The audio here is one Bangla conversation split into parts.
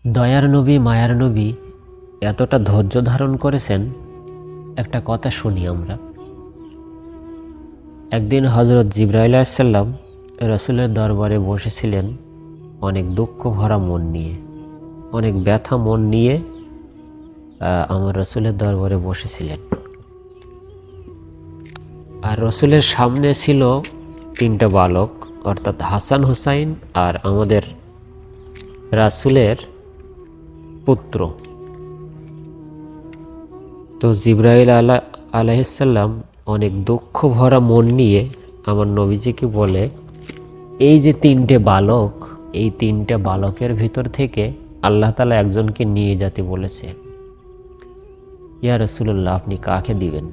দয়ার নবী মায়ার নবী এতটা ধৈর্য ধারণ করেছেন। একটা কথা শুনি আমরা। একদিন হজরত জিবরাইল আলাইহিস সালাম রাসূলের দরবারে বসেছিলেন অনেক দুঃখ ভরা মন নিয়ে, অনেক ব্যথা মন নিয়ে আমার রাসূলের দরবারে বসেছিলেন। আর রাসূলের সামনে ছিল তিনটা বালক, অর্থাৎ হাসান হুসাইন আর আমাদের রাসূলের পুত্র। তো জিবরাইল আলাইহিস সালাম অনেক দুঃখ ভরা মন নিয়ে আমার নবীজিকে বলে, এই যে তিনটে বালক, এই তিনটে বালকের ভিতর থেকে আল্লাহ তাআলা একজনকে নিয়ে যেতে বলেছে। ইয়া রাসূলুল্লাহ, আপনি কাকে দিবেন?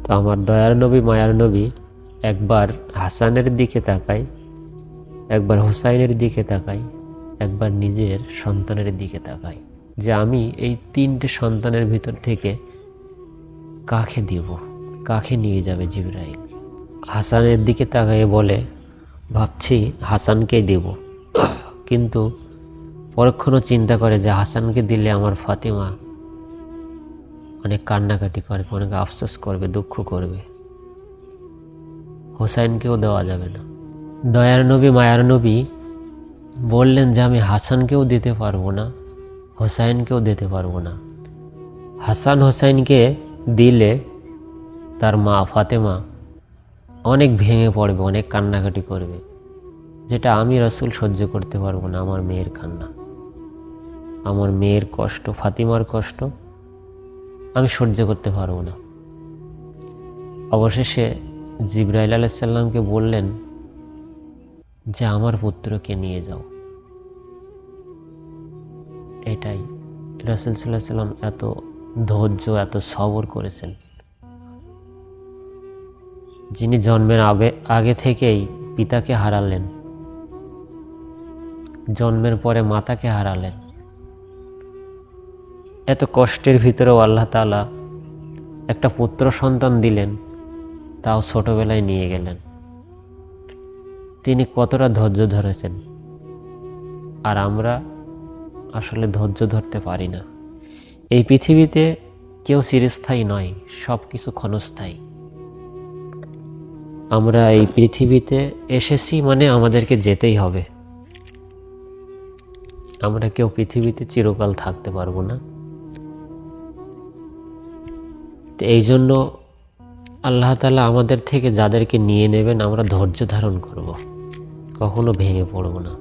তো আমার দয়ার নবী মায়ার নবী একবার হাসানের দিকে তাকায়, একবার হুসাইনের দিকে তাকায়, একবার নিজের সন্তানের দিকে তাকায় যে আমি এই তিনটে সন্তানের ভিতর থেকে কাকে দিব, কাকে নিয়ে যাবে জিবরাইল? হাসানের দিকে তাকায়ে বলে, ভাবছি হাসানকেই দেব। কিন্তু পরক্ষণও চিন্তা করে যে হাসানকে দিলে আমার ফাতিমা অনেক কান্নাকাটি করবে, অনেক আফসোস করবে, দুঃখ করবে। হুসাইনকেও দেওয়া যাবে না। দয়ার নবী মায়ার নবী বললেন যে আমি হাসানকেও দিতে পারবো না, হুসাইনকেও দিতে পারবো না। হাসান হুসাইনকে দিলে তার মা ফাতেমা অনেক ভেঙে পড়বে, অনেক কান্নাকাটি করবে, যেটা আমি রাসূল সহ্য করতে পারবো না। আমার মেয়ের কান্না, আমার মেয়ের কষ্ট, ফাতিমার কষ্ট আমি সহ্য করতে পারবো না। অবশেষে জিবরাইল আলাইহিস সালামকে বললেন যে আমার পুত্রকে নিয়ে যাও। এটাই রাসূল সাল্লাল্লাহু আলাইহি সাল্লাম এত ধৈর্য, এত সবর করেছেন। যিনি জন্মের আগে থেকেই পিতাকে হারালেন, জন্মের পরে মাতাকে হারালেন, এত কষ্টের ভিতরেও আল্লাহ তাআলা একটা পুত্র সন্তান দিলেন, তাও ছোটবেলায় নিয়ে গেলেন। তিনি কতটা ধৈর্য ধরেছেন, আর আমরা আসলে ধৈর্য ধরতে পারি না। এই পৃথিবীতে কেউ চিরস্থায়ী নয়, সব কিছু ক্ষণস্থায়ী। আমরা এই পৃথিবীতে এসেছি মানে আমাদেরকে যেতেই হবে। আমরা কেউ পৃথিবীতে চিরকাল থাকতে পারবো না। তো এই জন্য আল্লাহ তাআলা আমাদের থেকে যাদেরকে নিয়ে নেবেন আমরা ধৈর্য ধারণ করব, কখনো ভেঙে পড়ব না।